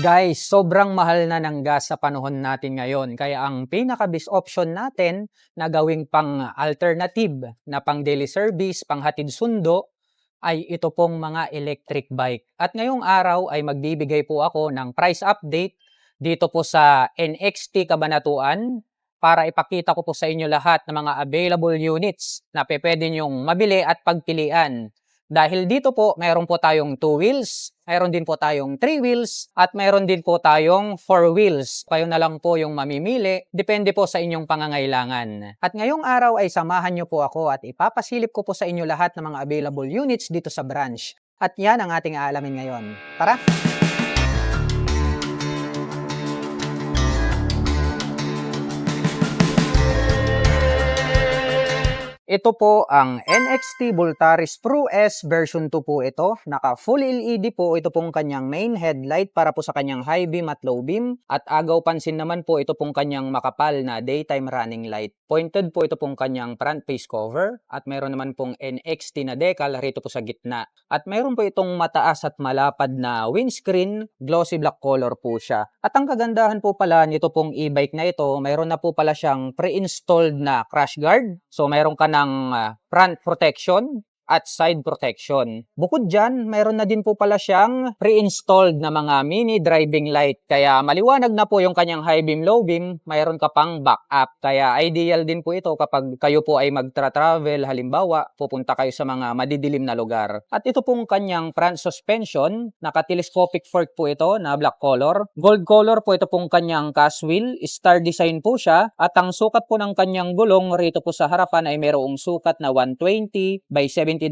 Guys, sobrang mahal na ng gas sa panahon natin ngayon. Kaya ang pinaka-best option natin na gawing pang-alternative na pang daily service, pang hatid sundo, ay ito pong mga electric bike. At ngayong araw ay magbibigay po ako ng price update dito po sa NXT Cabanatuan para ipakita ko po sa inyo lahat ng mga available units na pwede nyong mabili at pagpilian. Dahil dito po, mayroon po tayong 2 wheels, mayroon din po tayong 3 wheels, at mayroon din po tayong 4 wheels. Kayo na lang po yung mamimili, depende po sa inyong pangangailangan. At ngayong araw ay samahan nyo po ako at ipapasilip ko po sa inyo lahat ng mga available units dito sa branch. At yan ang ating aalamin ngayon. Tara! Ito po ang NXT Voltaris Pro S version 2 po ito. Naka full LED po ito pong kanyang main headlight para po sa kanyang high beam at low beam. At agaw pansin naman po ito pong kanyang makapal na daytime running light. Pointed po ito pong kanyang front face cover. At mayroon naman pong NXT na decal rito po sa gitna. At mayroon po itong mataas at malapad na windscreen. Glossy black color po siya. At ang kagandahan po pala nito pong e-bike na ito, mayroon na po pala siyang pre-installed na crash guard. So mayroon ka ng front protection at side protection. Bukod dyan, mayroon na din po pala siyang pre-installed na mga mini driving light. Kaya maliwanag na po yung kanyang high beam, low beam, mayroon ka pang backup. Kaya ideal din po ito kapag kayo po ay magtra-travel, halimbawa, pupunta kayo sa mga madidilim na lugar. At ito pong kanyang front suspension, naka-telescopic fork po ito na black color. Gold color po ito pong kanyang cast wheel, star design po siya. At ang sukat po ng kanyang gulong rito po sa harapan ay mayroong sukat na 120 by 70-12.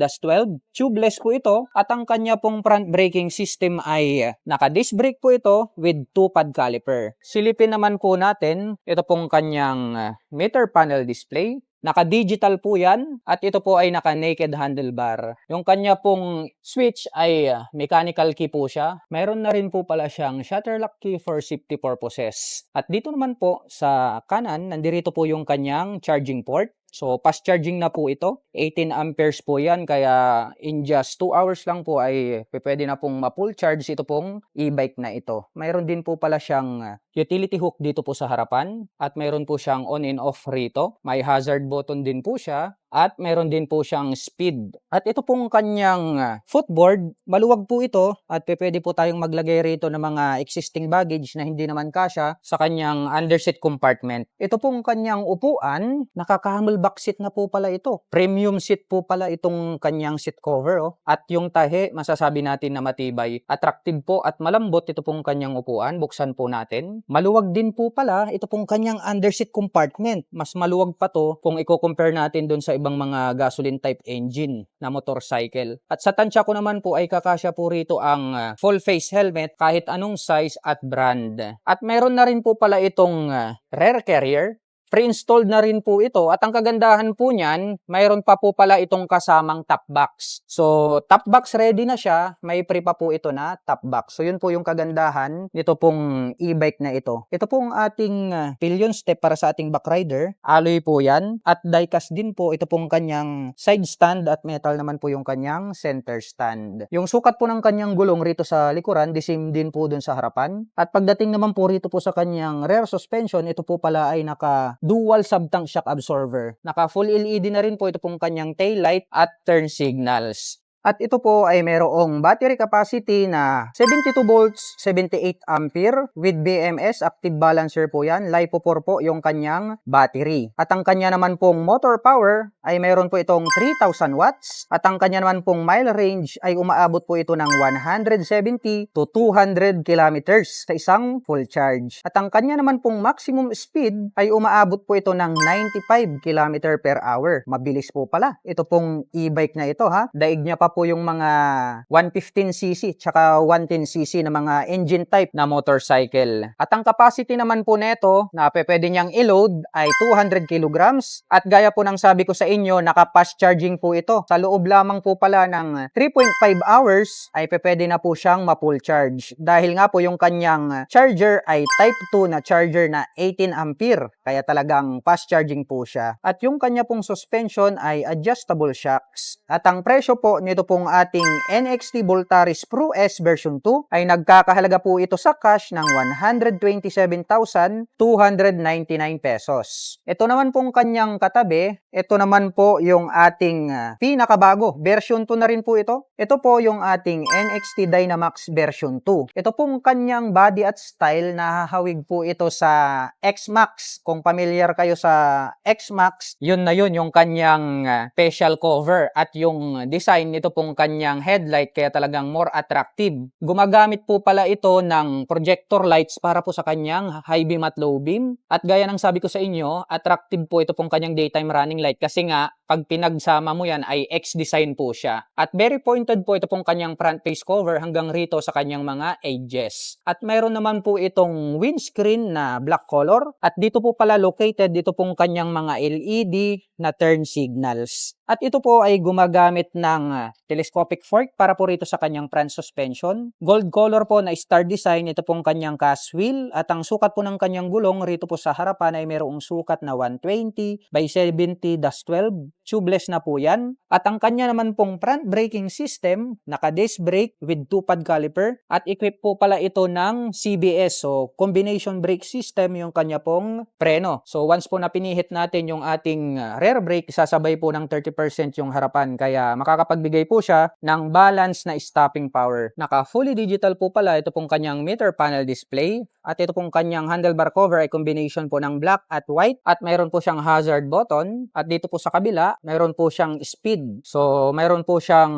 Tubeless po ito at ang kanya pong front braking system ay naka-disc brake po ito with 2-pad caliper. Silipin naman po natin ito pong kanyang meter panel display. Naka-digital po yan at ito po ay naka-naked handlebar. Yung kanya pong switch ay mechanical key po siya. Mayroon na rin po pala siyang shutter lock key for safety purposes. At dito naman po sa kanan, nandirito po yung kanyang charging port. So, fast charging na po ito. 18 amperes po yan. Kaya in just 2 hours lang po ay pwede na pong ma-full charge ito pong e-bike na ito. Mayroon din po pala siyang utility hook dito po sa harapan. At mayroon po siyang on and off rito. May hazard button din po siya. At mayroon din po siyang speed. At ito pong kanyang footboard, maluwag po ito at pwede po tayong maglagay rito ng mga existing baggage na hindi naman kasya sa kanyang underseat compartment. Ito pong kanyang upuan, nakaka-humble back seat na po pala ito. Premium seat po pala itong kanyang seat cover. Oh. At yung tahi, masasabi natin na matibay. Attractive po at malambot ito pong kanyang upuan. Buksan po natin. Maluwag din po pala ito pong kanyang underseat compartment. Mas maluwag pa to kung i-compare natin doon sa ibang mga gasoline type engine na motorcycle. At sa tansya ko naman po ay kakasya po rito ang full face helmet kahit anong size at brand. At meron na rin po pala itong rear carrier. Pre-installed na rin po ito at ang kagandahan po niyan, mayroon pa po pala itong kasamang top box. So, top box ready na siya, may free pa po ito na top box. So, yun po yung kagandahan nito pong e-bike na ito. Ito pong ating pillion step para sa ating backrider. Alloy po yan at diecast din po ito pong kanyang side stand at metal naman po yung kanyang center stand. Yung sukat po ng kanyang gulong rito sa likuran, the same din po dun sa harapan. At pagdating naman po rito po sa kanyang rear suspension, ito po pala ay naka dual sub-tank shock absorber. Naka full LED na rin po ito pong kanyang tail light at turn signals. At ito po ay mayroong battery capacity na 72 volts, 78 ampere with BMS, active balancer po yan. LiPo4 po yung kanyang battery. At ang kanya naman pong motor power ay mayroon po itong 3,000 watts. At ang kanya naman pong mile range ay umaabot po ito ng 170 to 200 kilometers sa isang full charge. At ang kanya naman pong maximum speed ay umaabot po ito ng 95 km per hour. Mabilis po pala. Ito pong e-bike na ito ha. Daig niya pa po yung mga 115cc tsaka 110cc na mga engine type na motorcycle. At ang capacity naman po neto na pwede niyang i-load ay 200 kilograms. At gaya po ng sabi ko sa inyo, naka-fast charging po ito. Sa loob lamang po pala ng 3.5 hours ay pwede na po siyang ma-full charge. Dahil nga po yung kanyang charger ay type 2 na charger na 18 ampere. Kaya talagang fast charging po siya. At yung kanya pong suspension ay adjustable shocks. At ang presyo po nito ito pong ating NXT Voltaris Pro S version 2 ay nagkakahalaga po ito sa cash ng 127,299 pesos. Ito naman pong kanyang katabi, ito naman po yung ating pinakabago. Version 2 na rin po ito. Ito po yung ating NXT Dynamax version 2. Ito pong kanyang body at style, nahahawig po ito sa X-Max. Kung familiar kayo sa X-Max, yun na yun, yung kanyang special cover at yung design nito pong kanyang headlight, kaya talagang more attractive. Gumagamit po pala ito ng projector lights para po sa kanyang high beam at low beam. At gaya ng sabi ko sa inyo, attractive po ito pong kanyang daytime running light kasi nga pag pinagsama mo yan ay X-design po siya. At very pointed po ito pong kanyang front face cover hanggang rito sa kanyang mga edges. At mayroon naman po itong windscreen na black color. At dito po pala located dito pong kanyang mga LED na turn signals. At ito po ay gumagamit ng telescopic fork para po rito sa kanyang front suspension. Gold color po na star design, ito pong kanyang cast wheel. At ang sukat po ng kanyang gulong rito po sa harapan ay mayroong sukat na 120 by 70-12. Tubeless na po yan. At ang kanya naman pong front braking system, naka-disc brake with 2-pad caliper. At equip po pala ito ng CBS, so combination brake system yung kanya pong preno. So once po na pinihit natin yung ating rear brake, sasabay po ng 30% yung harapan. Kaya makakapagbigay po siya ng balance na stopping power. Naka fully digital po pala ito pong kanyang meter panel display. At ito pong kanyang handlebar cover ay combination po ng black at white. At mayroon po siyang hazard button. At dito po sa kabila, mayroon po siyang speed. So, mayroon po siyang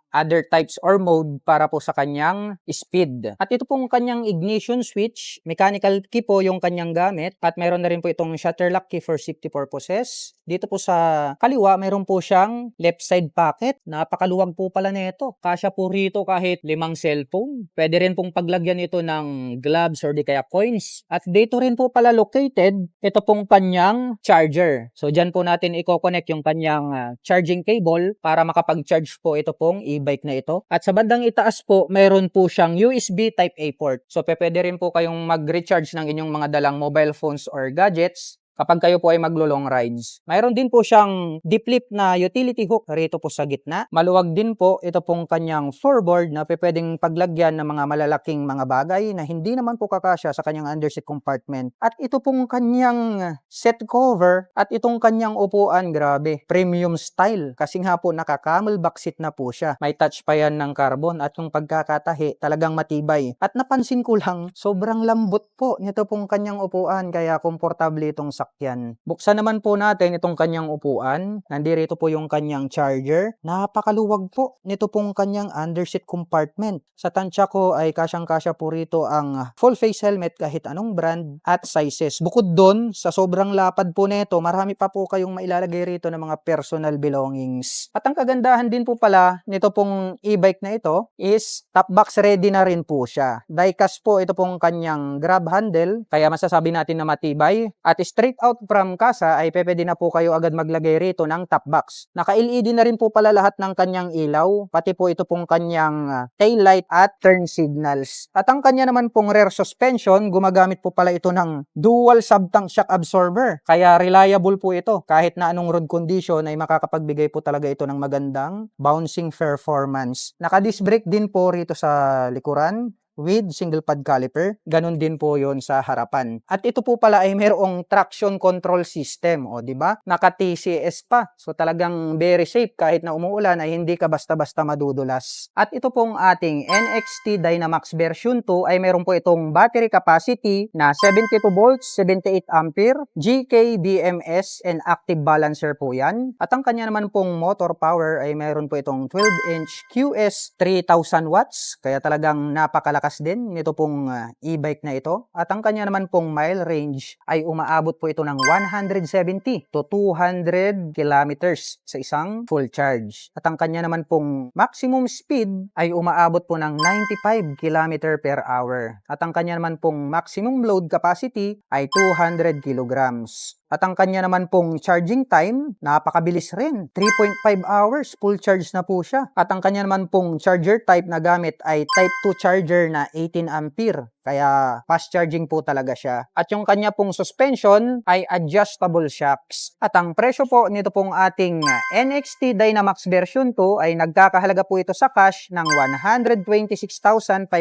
other types or mode para po sa kanyang speed. At ito pong kanyang ignition switch, mechanical key po yung kanyang gamit. At mayroon na rin po itong shutter lock key for safety purposes. Dito po sa kaliwa, mayroon po siyang left side pocket. Napakaluwag po pala nito. Kasya po rito kahit 5 cellphone. Pwede rin pong paglagyan ito ng gloves or di kaya coins. At dito rin po pala located ito pong kanyang charger. So, dyan po natin i-connect yung kanyang charging cable para makapag-charge po ito pong e-bike na ito. At sa bandang itaas po, mayroon po siyang USB Type-A port. So, pwede rin po kayong mag-recharge ng inyong mga dalang mobile phones or gadgets kapag kayo po ay maglo-long rides. Mayroon din po siyang deep-lip na utility hook rito po sa gitna. Maluwag din po ito pong kanyang floorboard na pwedeng paglagyan ng mga malalaking mga bagay na hindi naman po kakasya sa kanyang underseat compartment. At ito pong kanyang seat cover at itong kanyang upuan, grabe, premium style. Kasi nga po naka-camelback seat na po siya. May touch pa yan ng carbon at yung pagkakatahi talagang matibay. At napansin ko lang, sobrang lambot po nito pong kanyang upuan kaya komportable itong sakyan. Buksan naman po natin itong kanyang upuan. Nandito po yung kanyang charger. Napakaluwag po nito pong kanyang underseat compartment. Sa tansya ko ay kasyang-kasya po rito ang full face helmet kahit anong brand at sizes. Bukod doon, sa sobrang lapad po nito, marami pa po kayong mailalagay rito ng mga personal belongings. At ang kagandahan din po pala nito pong e-bike na ito is top box ready na rin po siya. Diecast po ito pong kanyang grab handle, kaya masasabi natin na matibay. At straight out from casa ay pwede na po kayo agad maglagay rito ng top box. Naka-LED na rin po pala lahat ng kanyang ilaw, pati po ito pong kanyang tail light at turn signals. At ang kanya naman pong rear suspension, gumagamit po pala ito ng dual sub-tank shock absorber. Kaya reliable po ito. Kahit na anong road condition ay makakapagbigay po talaga ito ng magandang bouncing performance. Naka-disc brake din po rito sa likuran with single pad caliper. Ganun din po yon sa harapan. At ito po pala ay mayroong traction control system. O, di ba? Naka TCS pa. So, talagang very safe. Kahit na umuulan ay hindi ka basta-basta madudulas. At ito pong ating NXT Dynamax version 2 ay meron po itong battery capacity na 72 volts, 78 ampere, GK, DMS, and active balancer po yan. At ang kanya naman pong motor power ay meron po itong 12-inch QS 3000 watts. Kaya talagang napakalakas din nito pong e-bike na ito. At ang kanya naman pong mile range ay umaabot po ito ng 170 to 200 kilometers sa isang full charge. At ang kanya naman pong maximum speed ay umaabot po ng 95 km per hour. At ang kanya naman pong maximum load capacity ay 200 kilograms. At ang kanya naman pong charging time, napakabilis rin. 3.5 hours, full charge na po siya. At ang kanya naman pong charger type na gamit ay Type 2 charger na 18 ampere. Kaya fast charging po talaga siya. At yung kanya pong suspension ay adjustable shocks. At ang presyo po nito pong ating NXT Dynamax version 2 ay nagkakahalaga po ito sa cash ng 126,588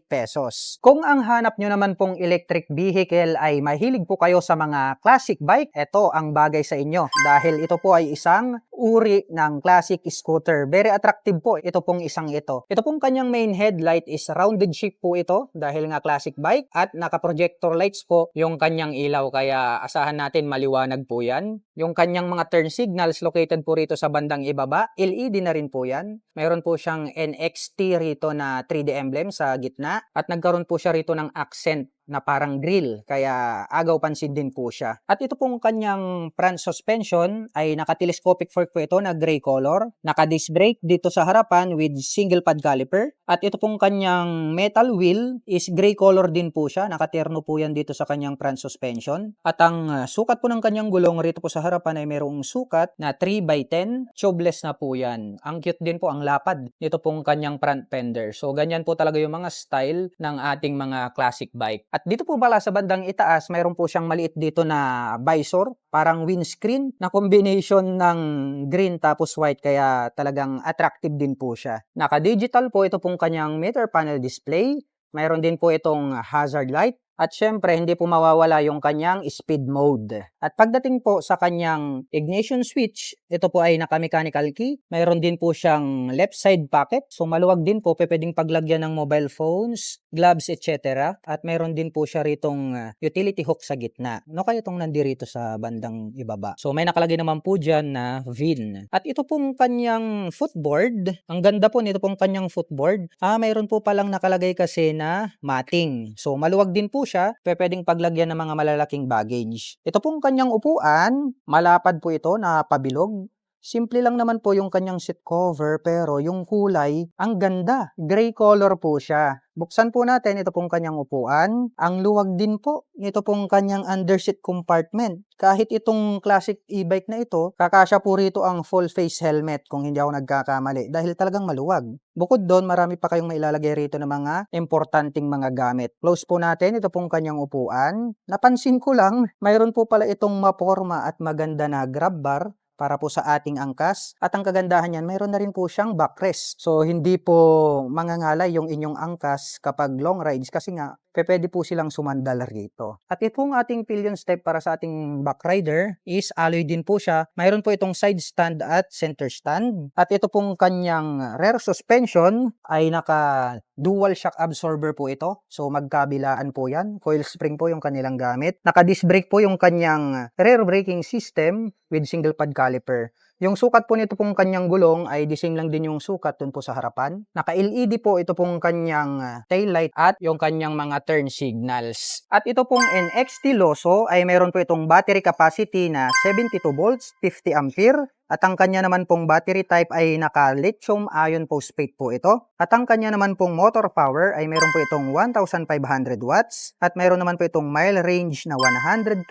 pesos. Kung ang hanap nyo naman pong electric vehicle ay mahilig po kayo sa mga classic bike, ito ang bagay sa inyo. Dahil ito po ay isang uri ng classic scooter. Very attractive po ito pong isang ito. Ito pong kanyang main headlight is rounded shape po ito dahil nga classic bike at naka-projector lights po yung kanyang ilaw kaya asahan natin maliwanag po yan. Yung kanyang mga turn signals located po rito sa bandang ibaba, LED na rin po yan. Mayroon po siyang NXT rito na 3D emblem sa gitna at nagkaroon po siya rito ng accent na parang grill, kaya agaw pansin din po siya. At ito pong kanyang front suspension ay naka-telescopic fork po ito na gray color, naka-disc brake dito sa harapan with single pad caliper, at ito pong kanyang metal wheel is gray color din po siya, nakaterno po yan dito sa kanyang front suspension. At ang sukat po ng kanyang gulong rito po sa harapan ay mayroong sukat na 3x10, tubeless na po yan. Ang cute din po ang lapad nito pong kanyang front fender. So ganyan po talaga yung mga style ng ating mga classic bike. At dito po pala sa bandang itaas, mayroon po siyang maliit dito na visor, parang windscreen na combination ng green tapos white kaya talagang attractive din po siya. Naka-digital po ito pong kanyang meter panel display. Mayroon din po itong hazard light. At syempre, hindi po mawawala yung kanyang speed mode. At pagdating po sa kanyang ignition switch, ito po ay naka-mechanical key. Mayroon din po siyang left side pocket. So maluwag din po, pwedeng paglagyan ng mobile phones, gloves, etc. At mayroon din po siya ritong utility hook sa gitna. No kaya itong nandirito sa bandang ibaba. So may nakalagay naman po dyan na VIN. At ito pong kanyang footboard. Ang ganda po nito pong kanyang footboard. Mayroon po palang nakalagay kasi na matting. So maluwag din po siya, pwedeng paglagyan ng mga malalaking baggage. Ito pong kanyang upuan, malapad po ito na pabilog. Simple lang naman po yung kanyang seat cover pero yung kulay, ang ganda. Gray color po siya. Buksan po natin ito pong kanyang upuan. Ang luwag din po nito pong kanyang underseat compartment. Kahit itong classic e-bike na ito, kakasya po rito ang full face helmet kung hindi ako nagkakamali dahil talagang maluwag. Bukod doon, marami pa kayong mailalagay rito ng mga importanteng mga gamit. Close po natin ito pong kanyang upuan. Napansin ko lang, mayroon po pala itong maporma at maganda na grab bar para po sa ating angkas. At ang kagandahan niyan, mayroon na rin po siyang backrest. So, hindi po mangangalay yung inyong angkas kapag long rides kasi nga, pwede po silang sumandal rito. At itong ating pillion step para sa ating backrider is alloy din po siya. Mayroon po itong side stand at center stand. At ito pong kanyang rear suspension ay naka dual shock absorber po ito. So magkabilaan po yan. Coil spring po yung kanilang gamit. Naka-disc brake po yung kanyang rear braking system with single pad caliper. Yung sukat po nito pong kanyang gulong ay the same lang din yung sukat dun po sa harapan. Naka-LED po ito pong kanyang taillight at yung kanyang mga turn signals. At ito pong NXT Loso ay mayroon po itong battery capacity na 72 volts, 50 ampere. At ang kanya naman pong battery type ay naka-lithium ion phosphate po ito. At ang kanya naman pong motor power ay meron po itong 1,500 watts. At meron naman po itong mile range na 120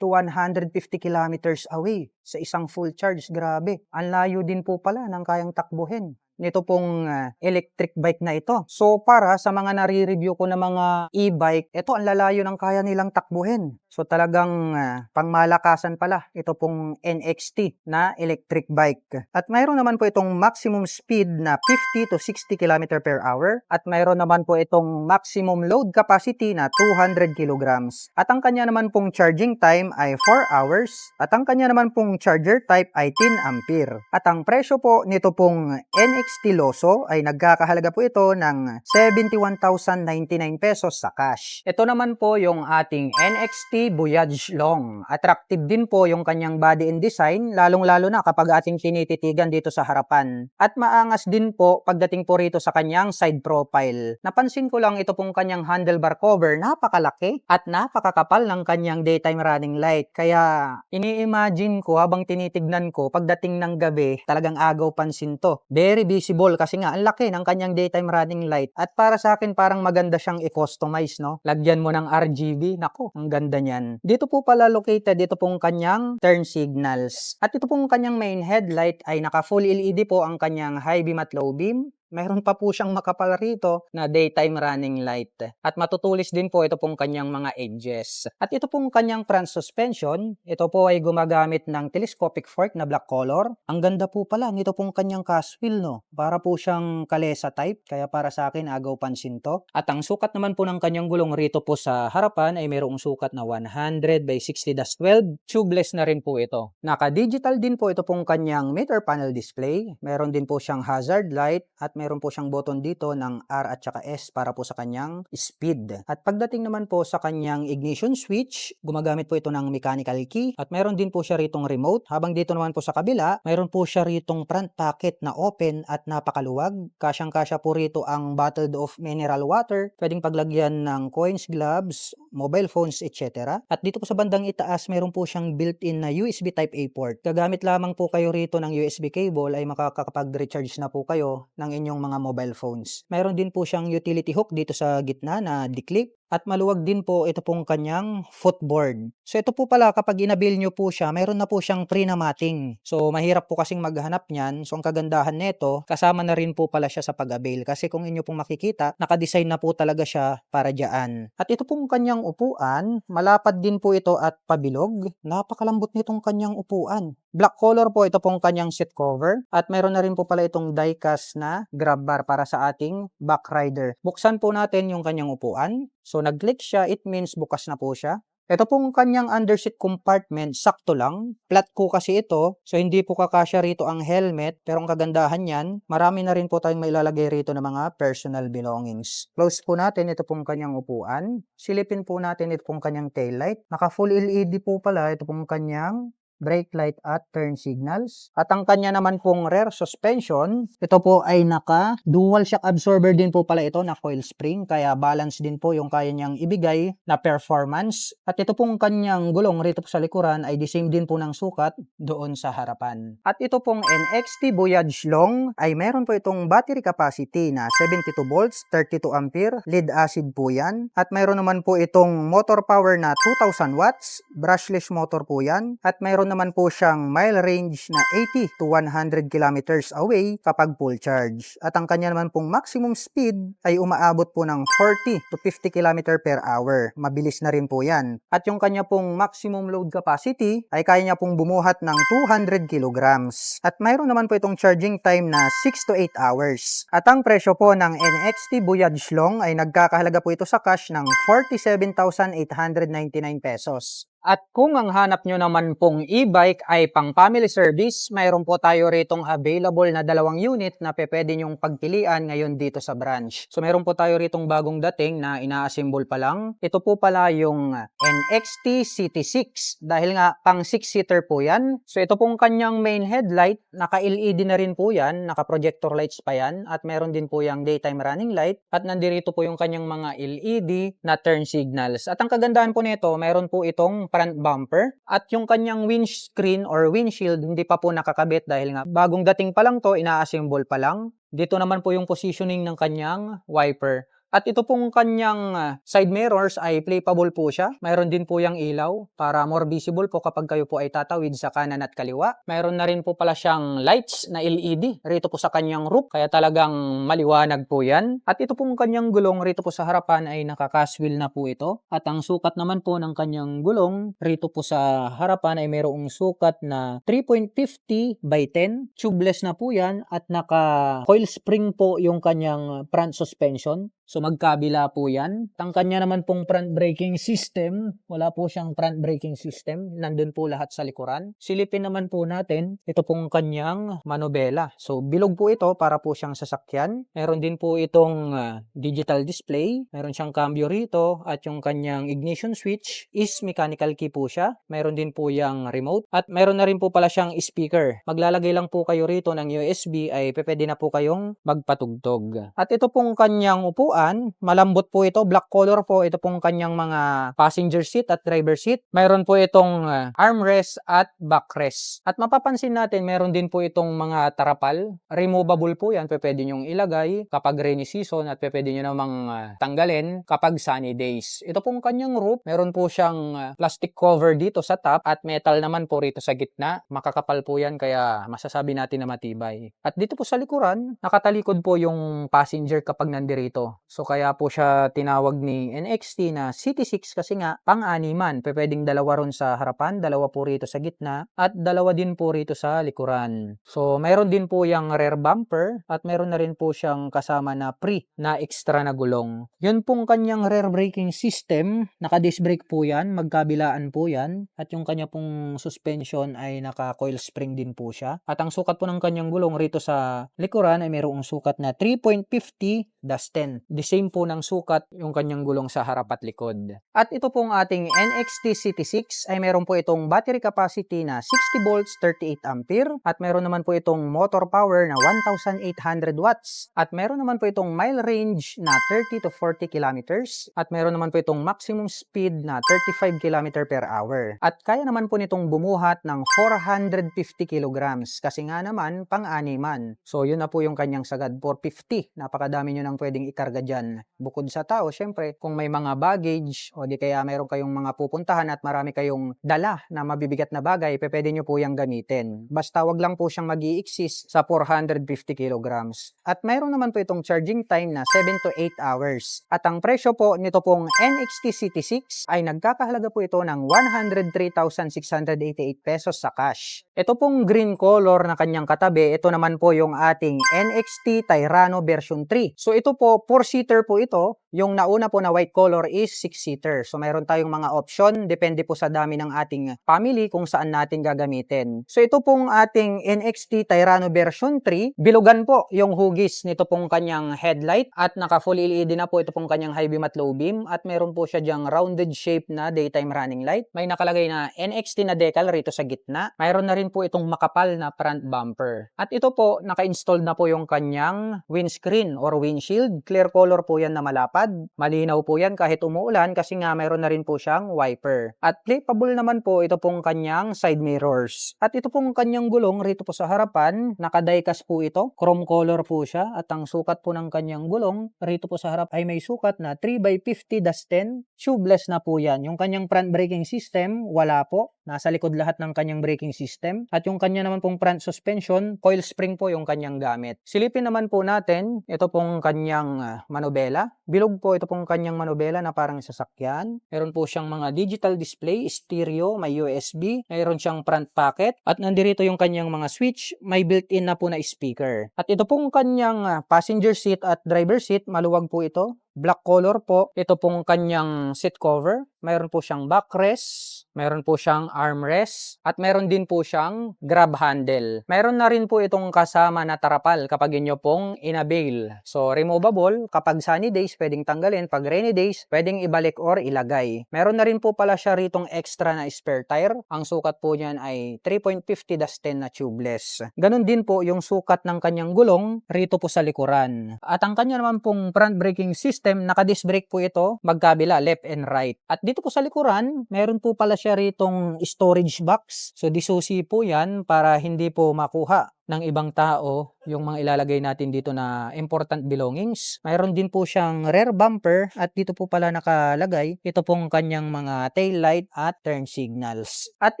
to 150 kilometers away sa isang full charge. Grabe, ang layo din po pala ng kayang takbuhin nito pong electric bike na ito. So para sa mga nare-review ko na mga e-bike, ito ang lalayo ng kaya nilang takbuhin. So talagang pangmalakasan pala ito pong NXT na electric bike. At mayroon naman po itong maximum speed na 50 to 60 km per hour. At mayroon naman po itong maximum load capacity na 200 kilograms. At ang kanya naman pong charging time ay 4 hours. At ang kanya naman pong charger type ay 10 ampere. At ang presyo po nito pong NXT Loso ay nagkakahalaga po ito ng 71,099 pesos sa cash. Ito naman po yung ating NXT Voyage Long. Attractive din po yung kanyang body and design, lalong-lalo na kapag ating tinititigan dito sa harapan. At maangas din po pagdating po rito sa kanyang side profile. Napansin ko lang ito pong kanyang handlebar cover, napakalaki at napakakapal ng kanyang daytime running light. Kaya ini-imagine ko habang tinitignan ko pagdating ng gabi, talagang agaw pansin to. Very visible kasi nga ang laki ng kanyang daytime running light. At para sa akin parang maganda siyang i-customize, no? Lagyan mo ng RGB. Nako, ang ganda niyan. Dito po pala located ito pong kanyang turn signals. At ito pong kanyang main headlight ay naka full LED po ang kanyang high beam at low beam. Mayroon pa po siyang makapal rito na daytime running light. At matutulis din po ito pong kanyang mga edges. At ito pong kanyang front suspension, ito po ay gumagamit ng telescopic fork na black color. Ang ganda po pala nito pong kanyang cast wheel, no? Para po siyang kalesa type, kaya para sa akin agaw pansin to. At ang sukat naman po ng kanyang gulong rito po sa harapan ay mayroong sukat na 100 by 60-12. Tubeless na rin po ito. Naka-digital din po ito pong kanyang meter panel display. Meron din po siyang hazard light at meron po siyang button dito ng R at saka S para po sa kanyang speed. At pagdating naman po sa kanyang ignition switch, gumagamit po ito ng mechanical key at meron din po siya ritong remote. Habang dito naman po sa kabila, meron po siya ritong front pocket na open at napakaluwag. Kasyang-kasya po rito ang bottled of mineral water. Pwedeng paglagyan ng coins, gloves, mobile phones, etc. At dito po sa bandang itaas, meron po siyang built-in na USB Type-A port. Gagamit lamang po kayo rito ng USB cable ay makakapag-recharge na po kayo ng inyong mga mobile phones. Mayroon din po siyang utility hook dito sa gitna na declip. At maluwag din po ito pong kanyang footboard. So ito po pala kapag inabil nyo po siya, mayroon na po siyang pre na matting. So mahirap po kasing maghanap niyan. So ang kagandahan nito, kasama na rin po pala siya sa pag-avail. Kasi kung inyo pong makikita, nakadesign na po talaga siya para dyan. At ito pong kanyang upuan, malapad din po ito at pabilog. Napakalambot nitong kanyang upuan. Black color po ito pong kanyang seat cover. At mayroon na rin po pala itong die-cast na grab bar para sa ating back rider. Buksan po natin yung kanyang upuan. So nag-click siya, it means bukas na po siya. Ito pong kanyang underseat compartment, sakto lang. Flat ko kasi ito, so hindi po kakasya rito ang helmet. Pero ang kagandahan niyan, marami na rin po tayong mailalagay rito ng mga personal belongings. Close po natin ito pong kanyang upuan. Silipin po natin ito pong kanyang taillight. Naka full LED po pala ito pong kanyang brake light at turn signals. At ang kanya naman pong rear suspension, ito po ay naka dual shock absorber din po pala ito na coil spring, kaya balance din po yung kaya niyang ibigay na performance. At ito pong kanyang gulong rito po sa likuran ay the same din po ng sukat doon sa harapan. At ito pong NXT Voyage Long ay meron po itong battery capacity na 72 volts, 32 ampere, lead acid po yan. At meron naman po itong motor power na 2000 watts, brushless motor po yan. At meron naman po siyang mile range na 80 to 100 kilometers away kapag full charge. At ang kanya naman pong maximum speed ay umaabot po ng 40 to 50 km per hour. Mabilis na rin po yan. At yung kanya pong maximum load capacity ay kaya niya pong bumuhat ng 200 kilograms. At mayroon naman po itong charging time na 6 to 8 hours. At ang presyo po ng NXT Voyage Long ay nagkakahalaga po ito sa cash ng 47,899 pesos. At kung ang hanap nyo naman pong e-bike ay pang family service, mayroon po tayo ritong available na 2 unit na pwede nyong pagpilian ngayon dito sa branch. So mayroon po tayo ritong bagong dating na ina-assemble pa lang. Ito po pala yung NXT CT6 dahil nga pang 6-seater po yan. So ito pong kanyang main headlight, naka-LED na rin po yan, naka-projector lights pa yan at meron din po yung daytime running light at nandirito po yung kanyang mga LED na turn signals. At ang kagandahan po nito, mayroon po itong front bumper at yung kanyang windscreen or windshield hindi pa po nakakabit dahil nga bagong dating pa lang to, ina-assemble pa lang. Dito naman po yung positioning ng kanyang wiper. At ito pong kanyang side mirrors ay flippable po siya. Mayroon din po yung ilaw para more visible po kapag kayo po ay tatawid sa kanan at kaliwa. Mayroon na rin po pala siyang lights na LED rito po sa kanyang roof kaya talagang maliwanag po yan. At ito pong kanyang gulong rito po sa harapan ay naka-cast wheel na po ito. At ang sukat naman po ng kanyang gulong rito po sa harapan ay mayroong sukat na 3.50 by 10. Tubeless na po yan at naka-coil spring po yung kanyang front suspension. So magkabila po yan. Ang kanya naman pong front braking system, wala po siyang front braking system. Nandun po lahat sa likuran. Silipin naman po natin, ito pong kanyang manobela. So bilog po ito para po siyang sasakyan. Meron din po itong digital display. Meron siyang cambio rito at yung kanyang ignition switch is mechanical key po siya. Meron din po yung remote at meron na rin po pala siyang speaker. Maglalagay lang po kayo rito ng USB ay pwede na po kayong magpatugtog. At ito pong kanyang upuan upuan, malambot po ito, black color po. Ito pong kanyang mga passenger seat at driver seat. Mayroon po itong armrest at backrest. At mapapansin natin, meron din po itong mga tarapal. Removable po yan, pwede nyong ilagay kapag rainy season at pwede nyo namang tanggalin kapag sunny days. Ito pong kanyang roof, meron po siyang plastic cover dito sa top at metal naman po rito sa gitna. Makakapal po yan kaya masasabi natin na matibay. At dito po sa likuran, nakatalikod po yung passenger kapag nandirito. So kaya po siya tinawag ni NXT na CT6 kasi nga pang-animan. Pwedeng dalawa ron sa harapan, dalawa po rito sa gitna at dalawa din po rito sa likuran. So mayroon din po yung rear bumper at mayroon na rin po siyang kasama na na extra na gulong. Yun pong kanyang rear braking system, naka-disc brake po yan, magkabilaan po yan at yung kanya pong suspension ay naka-coil spring din po siya. At ang sukat po ng kanyang gulong rito sa likuran ay mayroong sukat na 3.50/10. The same po ng sukat yung kanyang gulong sa harap at likod. At ito pong ating NXT CT6 ay meron po itong battery capacity na 60 volts 38 ampere at meron naman po itong motor power na 1,800 watts at meron naman po itong mile range na 30 to 40 kilometers at meron naman po itong maximum speed na 35 km per hour. At kaya naman po nitong bumuhat ng 450 kilograms kasi nga naman pang-animan. So yun na po yung kanyang sagad, 450. Napakadami nyo nang pwedeng ikarga dyan. Bukod sa tao, syempre, kung may mga baggage o di kaya mayroon kayong mga pupuntahan at marami kayong dala na mabibigat na bagay, pwede nyo po yung gamitin. Basta wag lang po siyang mag-i-exist sa 450 kilograms. At mayroon naman po itong charging time na 7 to 8 hours. At ang presyo po nito pong NXT CT6 ay nagkakahalaga po ito ng 103,688 pesos sa cash. Ito pong green color na kanyang katabi, ito naman po yung ating NXT Tyrano version 3. So ito po, 4-seater po ito. Yung nauna po na white color is 6-seater. So mayroon tayong mga option, depende po sa dami ng ating family kung saan natin gagamitin. So ito pong ating NXT Tyrano version 3, bilugan po yung hugis nito pong kanyang headlight at naka full LED na po ito pong kanyang high beam at low beam at meron po siya dyang rounded shape na daytime running light. May nakalagay na NXT na decal rito sa gitna. Mayroon na rin po itong makapal na front bumper. At ito po, naka-install na po yung kanyang windscreen or windshield. Clear color po yan na malapad. Malinaw po yan kahit umuulan kasi nga mayroon na rin po siyang wiper. At flippable naman po ito pong kanyang side mirrors. At ito pong kanyang gulong rito po sa harapan, naka-diecast po ito. Chrome color po siya at ang sukat po ng kanyang gulong rito po sa harap ay may sukat na 3x50/10. Tubeless na po yan. Yung kanyang front braking system, wala po. Nasa likod lahat ng kanyang braking system. At yung kanya naman pong front suspension, coil spring po yung kanyang gamit. Silipin naman po natin, ito pong kanyang manubela. Bilog po ito pong kanyang manubela na parang sasakyan. Meron po siyang mga digital display, stereo, may USB. Meron siyang front pocket. At nandirito yung kanyang mga switch. May built-in na po na speaker. At ito pong kanyang passenger seat at driver seat, maluwag po ito. Black color po. Ito pong kanyang seat cover. Mayroon po siyang backrest. Mayroon po siyang armrest. At mayroon din po siyang grab handle. Mayroon na rin po itong kasama na tarapal kapag inyo pong inavail. So, removable. Kapag sunny days, pwedeng tanggalin. Pag rainy days, pwedeng ibalik or ilagay. Mayroon na rin po pala siya ritong extra na spare tire. Ang sukat po niyan ay 3.50/10 na tubeless. Ganon din po yung sukat ng kanyang gulong rito po sa likuran. At ang kanya naman pong front braking system, naka-disc brake po ito, magkabila, left and right. At dito po sa likuran, meron po pala siya ritong storage box. So disusi po yan para hindi po makuha ng ibang tao yung mga ilalagay natin dito na important belongings. Mayroon din po siyang rear bumper at dito po pala nakalagay ito pong kanyang mga tail light at turn signals. At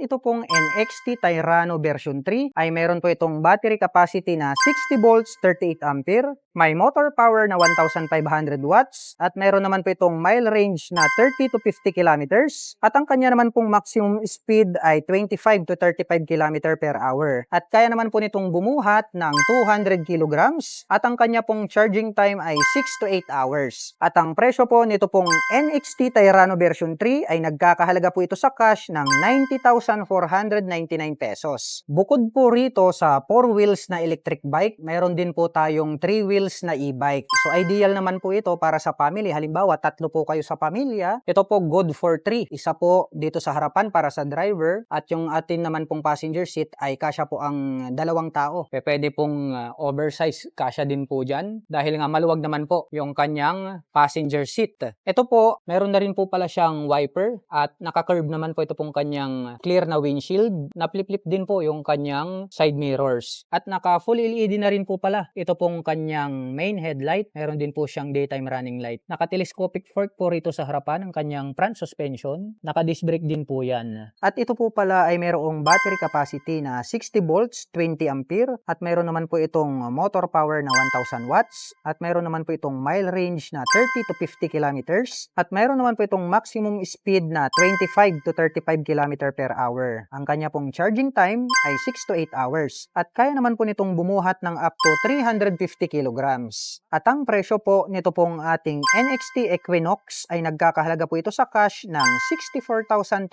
ito pong NXT Tyrano version 3 ay meron po itong battery capacity na 60 volts 38 ampere. May motor power na 1,500 watts at meron naman po itong mile range na 30 to 50 kilometers at ang kanya naman pong maximum speed ay 25 to 35 km per hour. At kaya naman po nitong bumuhat ng 200 kilograms at ang kanya pong charging time ay 6 to 8 hours. At ang presyo po nito pong NXT Tyrano version 3 ay nagkakahalaga po ito sa cash ng 90,499 pesos. Bukod po rito sa 4 wheels na electric bike, mayroon din po tayong 3 wheels na e-bike. So ideal naman po ito para sa family. Halimbawa, 3 po kayo sa pamilya. Ito po good for 3. Isa po dito sa harapan para sa driver at yung atin naman pong passenger seat ay kasya po ang 2 tao tao. Pwede pong oversize, kasya din po dyan dahil nga maluwag naman po yung kanyang passenger seat. Ito po, meron na rin po pala siyang wiper at naka-curve naman po ito pong kanyang clear na windshield. Napli-flip din po yung kanyang side mirrors. At naka full LED na rin po pala ito pong kanyang main headlight. Meron din po siyang daytime running light. Naka-telescopic fork po rito sa harapan ng kanyang front suspension. Naka-disc brake din po yan. At ito po pala ay mayroong battery capacity na 60 volts, 20 ampere at mayroon naman po itong motor power na 1000 watts at mayroon naman po itong mile range na 30 to 50 kilometers at mayroon naman po itong maximum speed na 25 to 35 km per hour. Ang kanya pong charging time ay 6 to 8 hours at kaya naman po nitong bumuhat ng up to 350 kilograms. At ang presyo po nito pong ating NXT Equinox ay nagkakahalaga po ito sa cash ng 64,299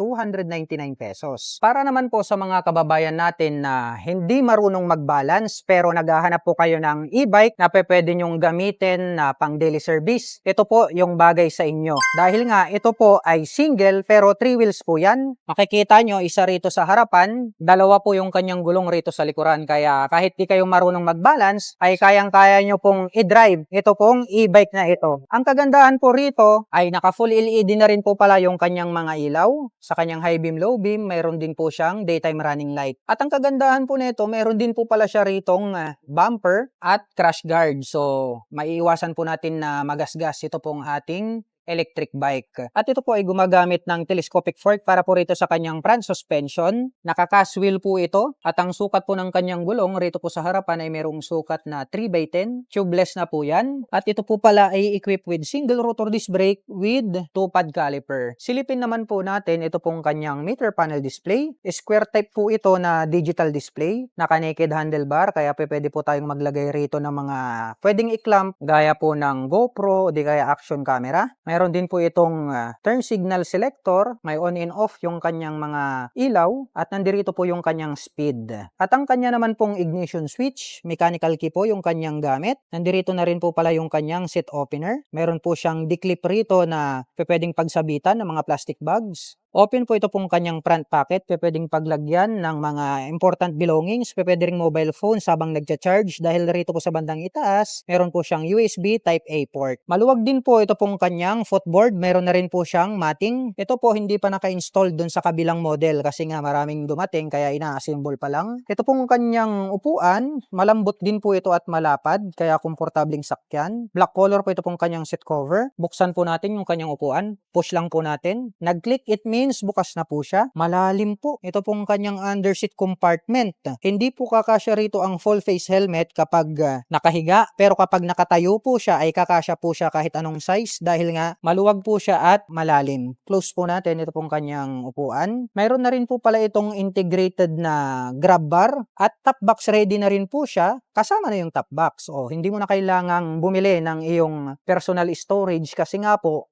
pesos. Para naman po sa mga kababayan natin na hindi marunong mag-balance pero naghahanap po kayo ng e-bike na pwede nyong gamitin na pang daily service, ito po yung bagay sa inyo. Dahil nga ito po ay single pero 3 wheels po yan. Makikita nyo isa rito sa harapan, dalawa po yung kanyang gulong rito sa likuran. Kaya kahit di kayo marunong mag-balance ay kayang-kaya nyo pong i-drive ito pong e-bike na ito. Ang kagandahan po rito ay naka full LED na rin po pala yung kanyang mga ilaw. Sa kanyang high beam, low beam, mayroon din po siyang daytime running light. At ang kagandahan po nito, mayroon din po pala siya ritong bumper at crash guard. So, maiiwasan po natin na magasgas ito pong ating electric bike. At ito po ay gumagamit ng telescopic fork para po rito sa kanyang front suspension. Naka-cast wheel po ito at ang sukat po ng kanyang gulong rito po sa harapan ay mayroong sukat na 3x10. Tubeless na po yan. At ito po pala ay equipped with single rotor disc brake with 2-pad caliper. Silipin naman po natin ito pong kanyang meter panel display. Square type po ito na digital display. Naka-naked handlebar kaya pwede po tayong maglagay rito ng mga pwedeng i-clamp gaya po ng GoPro o di kaya action camera. Meron din po itong turn signal selector, may on and off yung kanyang mga ilaw at nandirito po yung kanyang speed. At ang kanya naman pong ignition switch, mechanical key po yung kanyang gamit. Nandirito na rin po pala yung kanyang seat opener. Meron po siyang declip rito na pwedeng pagsabitan ng mga plastic bags. Open po ito pong kanyang front pocket, pwedeng paglagyan ng mga important belongings, pwede ring mobile phone habang nagcha-charge dahil rito po sa bandang itaas, meron po siyang USB Type-A port. Maluwag din po ito pong kanyang footboard, meron na rin po siyang matting. Ito po hindi pa naka-install dun sa kabilang model kasi nga maraming dumating kaya ina-assemble pa lang. Ito pong kanyang upuan, malambot din po ito at malapad kaya komportabling sakyan. Black color po ito pong kanyang seat cover. Buksan po natin yung kanyang upuan, push lang po natin. Nag-click, it means bukas na po siya. Malalim po. Ito pong kanyang underseat compartment. Hindi po kakasya rito ang full face helmet kapag nakahiga. Pero kapag nakatayo po siya ay kakasya po siya kahit anong size dahil nga maluwag po siya at malalim. Close po natin ito pong kanyang upuan. Mayroon na rin po pala itong integrated na grab bar at top box ready na rin po siya. Kasama na yung top box. O, hindi mo na kailangang bumili ng iyong personal storage kasi nga po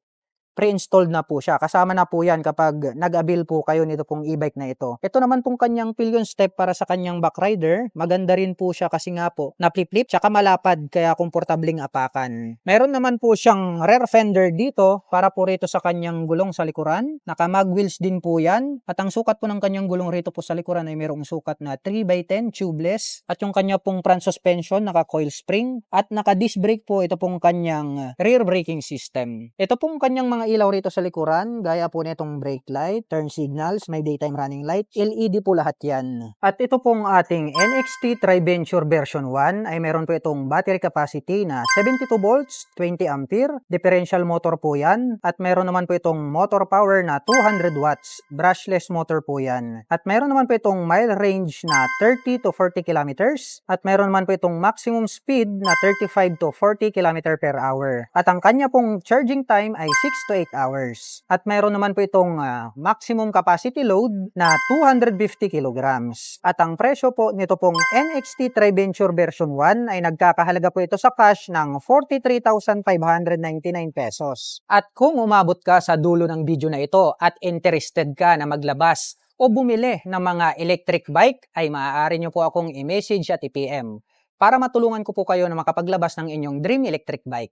pre-installed na po siya. Kasama na po yan kapag nag-avail po kayo nito pong e-bike na ito. Ito naman pong kanyang pillion step para sa kanyang backrider. Maganda rin po siya kasi nga po na-flip-flip tsaka malapad kaya komportabling apakan. Meron naman po siyang rear fender dito para po rito sa kanyang gulong sa likuran. Naka-mag wheels din po yan. At ang sukat po ng kanyang gulong rito po sa likuran ay mayroong sukat na 3x10 tubeless. At yung kanya pong front suspension naka-coil spring. At naka-disc brake po ito pong kanyang rear braking system. Ito pong kanyang mga ilaw rito sa likuran, gaya po nitong brake light, turn signals, may daytime running light, LED po lahat yan. At ito pong ating NXT Tri-Venture version 1 ay meron po itong battery capacity na 72 volts, 20 ampere, differential motor po yan, at meron naman po itong motor power na 200 watts, brushless motor po yan. At meron naman po itong mile range na 30 to 40 kilometers, at meron naman po itong maximum speed na 35 to 40 km per hour. At ang kanya pong charging time ay 6 to 8 hours. At mayroon naman po itong maximum capacity load na 250 kilograms. At ang presyo po nito pong NXT Tri-Venture version 1 ay nagkakahalaga po ito sa cash ng 43,599 pesos. At kung umabot ka sa dulo ng video na ito at interested ka na maglabas o bumili ng mga electric bike, ay maaari nyo po akong i-message at i-PM para matulungan ko po kayo na makapaglabas ng inyong dream electric bike.